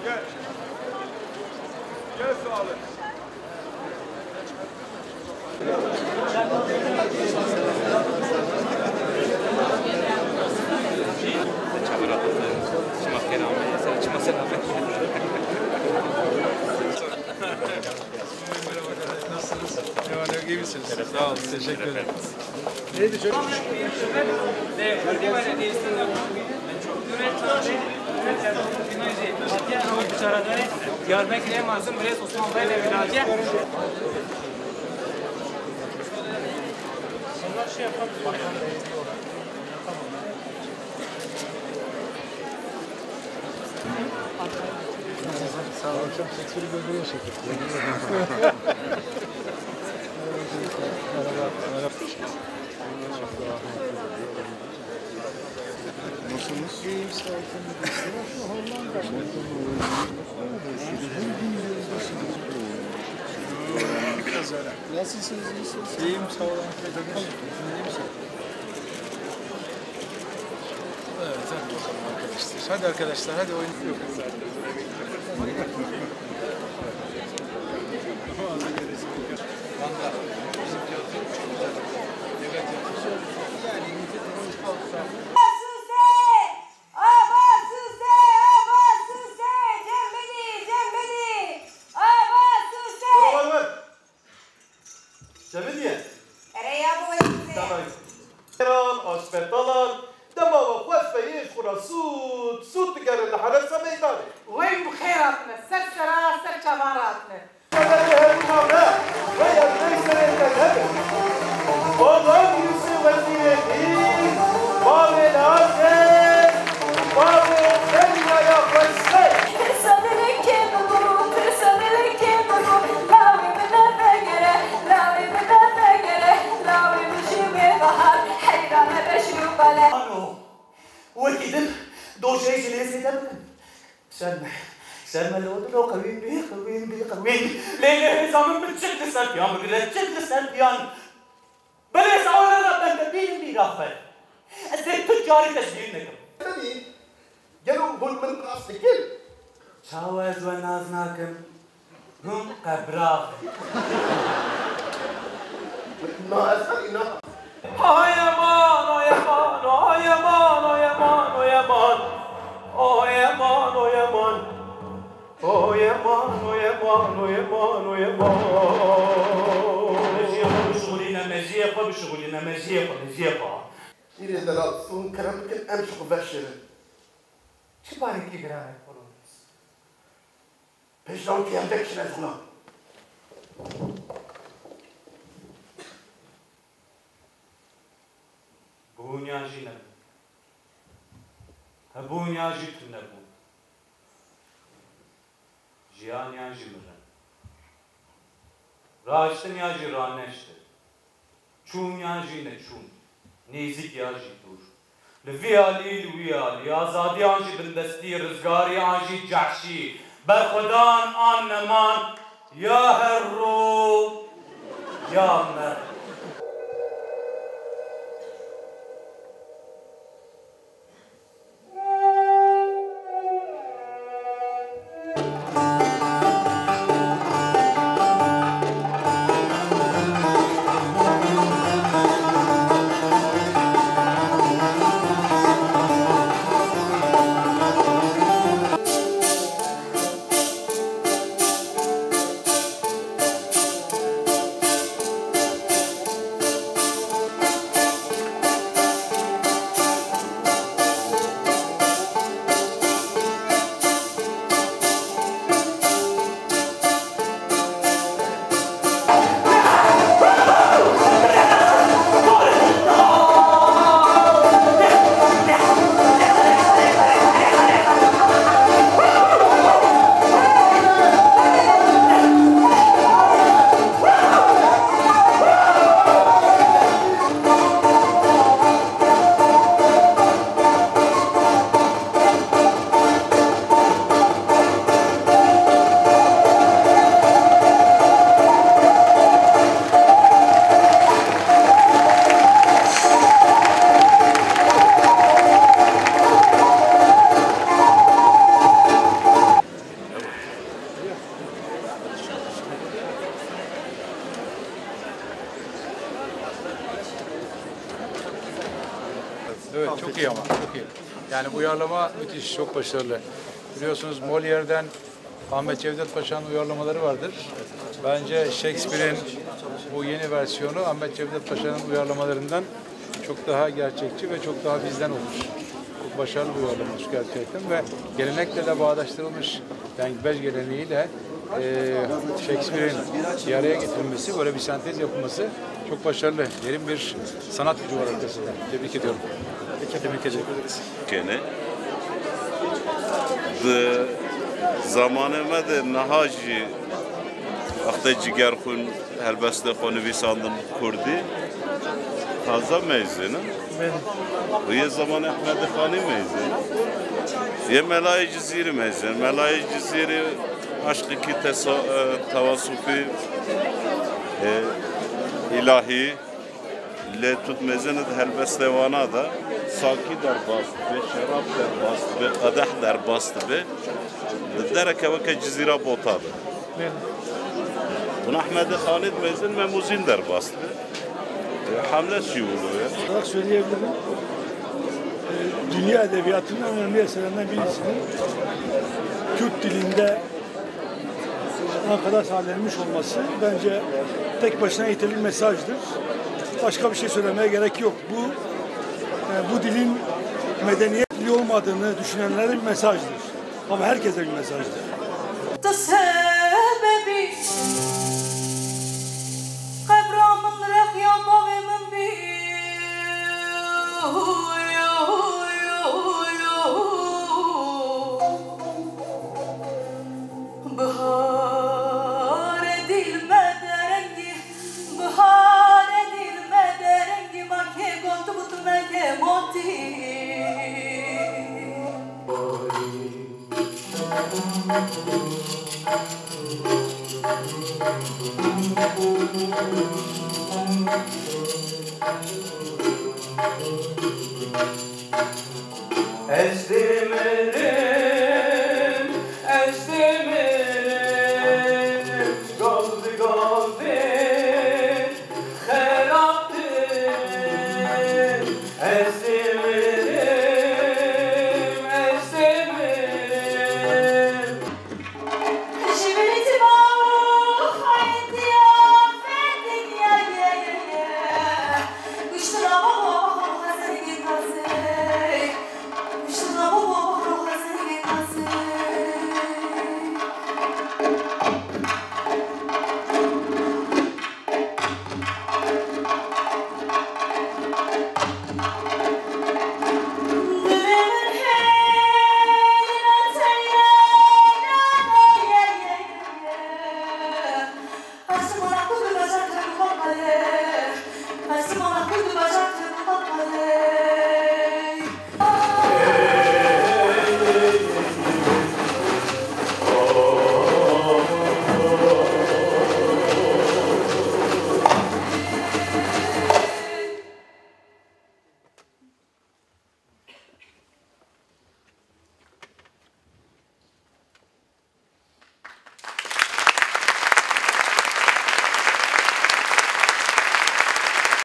Gel. Gel sağ olun. Nasılsınız? İyi misiniz? Sağ olun, teşekkür ederim. Neydi çocuk? Diyarbakır'a mazlum Brez Osman Bey ve Vilayet. Allah şey yapalım. Sağ olun. Sesleri gönderiyor şekilde. Nasılsınız? İyiyim, sağ olun. Hollanda. Biraz öyle. Nasılsınız? İyisiniz? İyiyim, sağ olun. İyi misin? Evet, hadi bakalım arkadaşlar. Hadi arkadaşlar, hadi oyun yok zaten. وين بخيراتنا سر كماراتنا وكده دو شيء جلسة تبكي سلمى لو دلو قوين بي ليه زمان بتشد سلبيان بتشد سلبيان بلا سأولا ربنا تبين بي رافع ازاي تجاري تشبيه نكم قالوا قول من قاص الكل شاوز ونازناكم هم قبراغ ما أسأل مزيقة إلى دلال صون كرمك أمشي بشرة شو بارك كي جرانك فلوس بيشلون كي عندك شنو زمان بونيا جينا هبونيا جيتنا بون جيانيا جمرن راشتنيا جرانشت چونيا جينا چون نيزك يا جيتور لويالي آزادي آنجي بندستي رزقاري آنجي جعشي برخدان آن نمان يا هرو يا مر Evet, çok iyi ama, çok iyi. Yani bu uyarlama müthiş, çok başarılı. Biliyorsunuz Molière'den Ahmet Cevdet Paşa'nın uyarlamaları vardır. Bence Shakespeare'in bu yeni versiyonu Ahmet Cevdet Paşa'nın uyarlamalarından çok daha gerçekçi ve çok daha bizden olmuş. Çok başarılı bir uyarlamış gerçekten ve gelenekle de bağdaştırılmış. Yani Belj geleneğiyle Shakespeare'in bir araya getirilmesi, böyle bir sentez yapılması çok başarılı. Derin bir sanat gücü var arkasında. Tebrik ediyorum. Tebrik ederim. Gene de zamanıma da nahaci akta ciger khun helbeste khonu visandım kurdi taza mezunu ve ye zaman Ahmed Khani mezunu ye Melay Ciziri mezunu Melay Ciziri aşkı ki tavasufi ilahi le tut mezunu helbeste vana da saki der bastı ve şarap der bastı ve kadeh der bastı ve dereke veke cizira botadı. Buna Ahmed Khalid mezun ve muzin der bastı. Hamle şiulu. Olarak söyleyebilirim. Dünya edebiyatının en önemli eserlerinden birisinin Kürt dilinde kadar sağlanmış olması bence tek başına yeterli bir mesajdır. Başka bir şey söylemeye gerek yok. Bu dilin medeniyet dili olmadığını düşünenlere bir mesajdır. Ama herkese bir mesajdır.